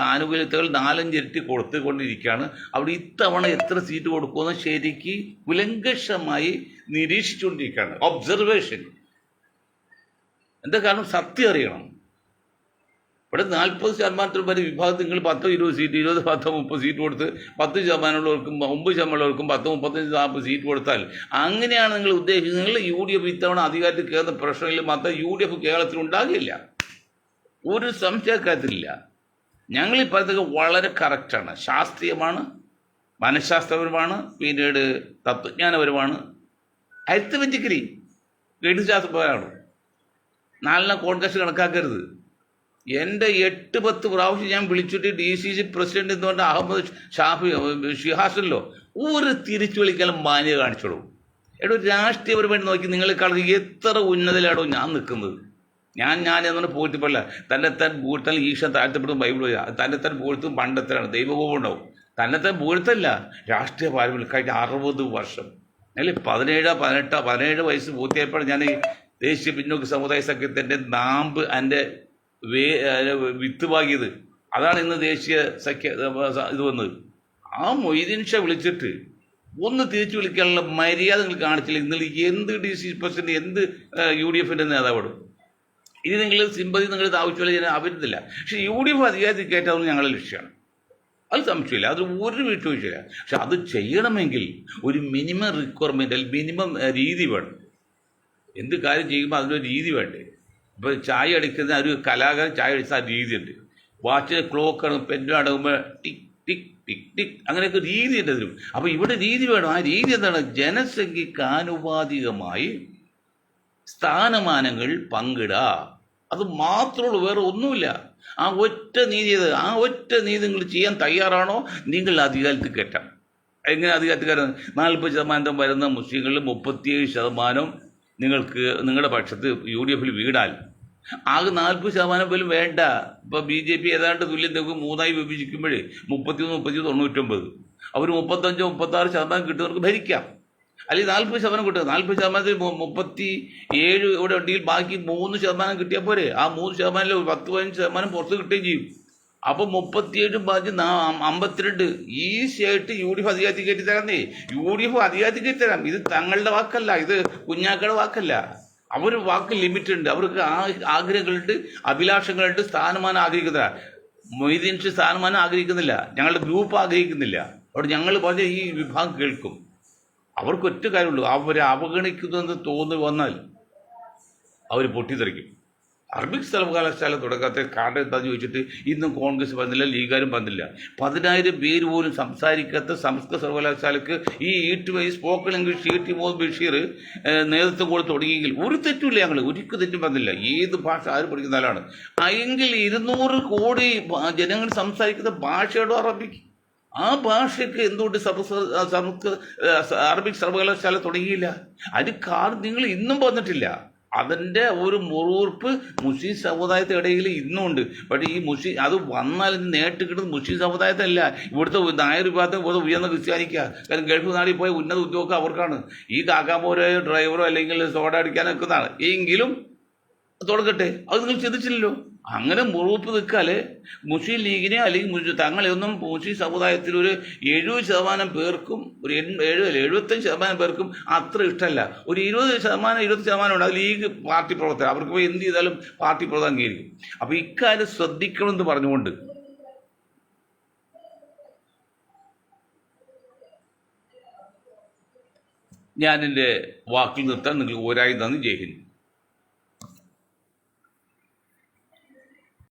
ആനുകൂല്യതകൾ 4-5 ഇരട്ടി കൊടുത്തുകൊണ്ടിരിക്കുകയാണ്. അവിടെ ഇത്തവണ എത്ര സീറ്റ് കൊടുക്കുമെന്ന് ശരിക്ക് കുലങ്കഷമായി നിരീക്ഷിച്ചുകൊണ്ടിരിക്കുകയാണ്. ഒബ്സർവേഷൻ. എന്താ കാരണം? സത്യം അറിയണം. ഇവിടെ 40% വരെ വിഭാഗത്തിൽ നിങ്ങൾ 10-20 സീറ്റ്, 20-30 സീറ്റ് കൊടുത്ത് 10%ഉള്ളവർക്കും 9%ഉള്ളവർക്കും 10-35 സീറ്റ് കൊടുത്താൽ, അങ്ങനെയാണ് നിങ്ങൾ ഉദ്ദേശിക്കുന്നത്. നിങ്ങൾ UDF ഇത്തവണ അധികാരത്തിൽ കയറുന്ന പ്രശ്നമില്ല, മാത്രം UDF കേരളത്തിൽ ഉണ്ടാകില്ല, ഒരു സംശയക്കാര്യത്തിലില്ല. ഞങ്ങളീ പറയുന്നത് വളരെ കറക്റ്റാണ്, ശാസ്ത്രീയമാണ്, മനഃശാസ്ത്രപരമാണ്, പിന്നീട് തത്വജ്ഞാനപരമാണ്, അരിത്തമെറ്റിക്കലി ഗണിതശാസ്ത്രപരമാണ്. 4 കോൺഗ്രസ് കണക്കാക്കരുത്. എൻ്റെ 8-10 പ്രാവശ്യം ഞാൻ വിളിച്ചിട്ട് DCC പ്രസിഡന്റ് എന്ന് പറഞ്ഞാൽ അഹമ്മദ് ഷിഹാസല്ലോ ഒരു തിരിച്ചു വിളിക്കാനും മാന്യത കാണിച്ചോളൂ. എടോ, രാഷ്ട്രീയപരമായിട്ട് നോക്കി നിങ്ങളെക്കാൾ എത്ര ഉന്നതയിലാണോ ഞാൻ നിൽക്കുന്നത്? ഞാൻ എന്നോട് പൂഴ്ത്തിപ്പല്ല. തന്നെത്താൻ പൂഴ്ത്താൻ ഈശ താഴ്ത്തപ്പെടും ബൈബിൾ വരിക. തന്നെത്താൻ പൂഴ്ത്തും പണ്ടത്തിലാണ്, ദൈവകോപം ഉണ്ടാവും. തന്നെത്താൻ പൂഴ്ത്തല്ല, രാഷ്ട്രീയ പാരമ്പര്യം കഴിഞ്ഞ 60 വർഷം അല്ലെ 17 വയസ്സ് പൂർത്തിയായപ്പോൾ ഞാൻ ഈ ദേശീയ പിന്നോക്ക സമുദായ സഖ്യത്തിൻ്റെ നാമ്പ് എൻ്റെ വിത്ത് പാകിയത്. അതാണ് ഇന്ന് ദേശീയ സഖ്യ ഇത് വന്നത്. ആ മൊയ്തീൻ ഷാ വിളിച്ചിട്ട് ഒന്ന് തിരിച്ചു വിളിക്കാനുള്ള മര്യാദ നിങ്ങൾ കാണിച്ചില്ല. ഇന്നലെ എന്ത് DC പ്രസിഡന്റ്, എന്ത് UDFൻ്റെ നേതാവാണ്? ഇനി നിങ്ങൾ സിമ്പതി നിങ്ങളുടെ ആവശ്യമില്ല, ഞാൻ അവരുന്നില്ല. പക്ഷെ UDF അധികാരത്തിൽ കയറ്റാവുന്ന ഞങ്ങളുടെ ലക്ഷ്യമാണ്, അത് സംശയമില്ല, അത് ഒരു വിട്ടുവീഴ്ചയില്ല. പക്ഷെ അത് ചെയ്യണമെങ്കിൽ ഒരു മിനിമം റിക്വയർമെൻ്റ്, അല്ലെങ്കിൽ മിനിമം രീതി വേണം. എന്ത് കാര്യം ചെയ്യുമ്പോൾ അതിനൊരു രീതി വേണ്ടേ? ഇപ്പോൾ ചായ അടിക്കുന്ന ഒരു കലാകാരൻ ചായ അടിച്ച ആ രീതിയുണ്ട്. വാച്ചിലെ ക്ലോക്ക് പെൻഡും അടങ്ങുമ്പോൾ ടിക് ടിക് ടിക് ടിക് അങ്ങനെയൊക്കെ രീതി ഉണ്ട് അതിനും. അപ്പോൾ ഇവിടെ രീതി വേണം. ആ രീതി എന്താണ്? ജനസംഖ്യക്ക് ആനുപാതികമായി സ്ഥാനമാനങ്ങൾ പങ്കിടുക, അത് മാത്രമുള്ളൂ, വേറെ ഒന്നുമില്ല. ആ ഒറ്റ നീതി നിങ്ങൾ ചെയ്യാൻ തയ്യാറാണോ? നിങ്ങൾ അധികാരത്തിൽ കയറ്റാം. എങ്ങനെ അധികാരത്തിൽ കയറാൻ? 40% വരുന്ന മുസ്ലിങ്ങളിൽ 37% നിങ്ങൾക്ക് നിങ്ങളുടെ പക്ഷത്ത് UDFൽ വീടാൽ ആകെ 40% പോലും വേണ്ട. ഇപ്പോൾ BJP ഏതാണ്ട് തുല്യം നോക്കും 3 വിഭജിക്കുമ്പോഴേ 33, 99 അവർ 35-36% കിട്ടുന്നവർക്ക് ഭരിക്കാം. അല്ലെങ്കിൽ 40% കിട്ടുക. 40%ത്തിൽ 37 ഇവിടെ ഉണ്ടെങ്കിൽ ബാക്കി 3% കിട്ടിയാൽ പോരെ. ആ 3%-ൽ 10-15% പുറത്ത് കിട്ടുകയും ചെയ്യും. അപ്പൊ 37-52 ഈസിയായിട്ട് യു ഡി എഫ് അധികാരത്തിൽ കയറ്റി തരാന്നേ. യു ഡി എഫ് അധികാരത്തിൽ കയറ്റി തരാം. ഇത് തങ്ങളുടെ വാക്കല്ല, ഇത് കുഞ്ഞാക്കളുടെ വാക്കല്ല. അവർ വാക്ക് ലിമിറ്റ് ഉണ്ട്, അവർക്ക് ആഗ്രഹങ്ങളുണ്ട്, അഭിലാഷങ്ങളുണ്ട്, സ്ഥാനമാനം ആഗ്രഹിക്കുന്നില്ല. മൊയ്തീൻ സ്ഥാനമാനം ആഗ്രഹിക്കുന്നില്ല, ഞങ്ങളുടെ ഗ്രൂപ്പ് ആഗ്രഹിക്കുന്നില്ല. അവിടെ ഞങ്ങൾ പറഞ്ഞ ഈ വിഭാഗം കേൾക്കും. അവർക്ക് ഒറ്റ കാര്യമുള്ളൂ, അവരെ അവഗണിക്കുന്നെന്ന് തോന്നി വന്നാൽ അവർ പൊട്ടിത്തെറിക്കും. അറബിക് സർവകലാശാല തുടങ്ങാത്ത കാരണം എന്താണെന്ന് ചോദിച്ചിട്ട് ഇന്നും കോൺഗ്രസ് വന്നില്ല, ലീഗുകാരും വന്നില്ല. 10,000 പേര് പോലും സംസാരിക്കാത്ത സംസ്കൃത സർവകലാശാലയ്ക്ക് ഈ spoken English T Muhammad Basheer നേതൃത്വം കൂടെ തുടങ്ങിയെങ്കിൽ ഒരു തെറ്റുമില്ല, ഞങ്ങൾ ഒരിക്കലും തെറ്റും വന്നില്ല. ഏത് ഭാഷ ആര് പഠിക്കുന്നാലാണ് എങ്കിൽ 200 കോടി ജനങ്ങൾ സംസാരിക്കുന്ന ഭാഷയുടെ അറബിക്. ആ ഭാഷയ്ക്ക് എന്തുകൊണ്ട് അറബിക് സർവകലാശാല തുടങ്ങിയില്ല? അതിന് കാരണം നിങ്ങൾ ഇന്നും വന്നിട്ടില്ല. അതിൻ്റെ ഒരു മുറിവുറുപ്പ് മുസ്ലിം സമുദായത്തെ ഇടയിൽ ഇന്നുണ്ട്. പക്ഷേ ഈ അത് വന്നാൽ നേട്ട് കിട്ടുന്നത് മുസ്ലിം സമുദായത്തല്ല, ഇവിടുത്തെ നായർ വിഭാഗത്തെ ഉയർന്ന ക്രിസ്ത്യാനിക്കുക. കാരണം ഗൾഫ് നാട്ടിൽ പോയ ഉന്നത ഉദ്യോഗം അവർക്കാണ്. ഈ കാക്കാപോരോ ഡ്രൈവറോ അല്ലെങ്കിൽ സോഡ അടിക്കാൻ നിൽക്കുന്നതാണ്. എങ്കിലും തുടങ്ങട്ടെ, അത് നിങ്ങൾ ചിന്തിച്ചില്ലല്ലോ. അങ്ങനെ മുറിവുപ്പ് നിൽക്കാല് മുസ്ലിം ലീഗിനെ അല്ലെങ്കിൽ തങ്ങളെ ഒന്നും മുസ്ലിം സമുദായത്തിൽ ഒരു 70% പേർക്കും, ഒരു 75% പേർക്കും അത്ര ഇഷ്ടമല്ല. ഒരു 20% ഉണ്ട് അത് ലീഗ് പാർട്ടി പ്രവർത്തകർ. അവർക്ക് പോയി എന്ത് ചെയ്താലും പാർട്ടി പ്രവർത്തനം അംഗീകരിക്കും. അപ്പൊ ഇക്കാര്യം ശ്രദ്ധിക്കണമെന്ന് പറഞ്ഞുകൊണ്ട് ഞാൻ എൻ്റെ വാക്കിൽ നിർത്താൻ. നിങ്ങൾക്ക് ഒരായി നന്ദി. ജയ് ഹിന്ദ്.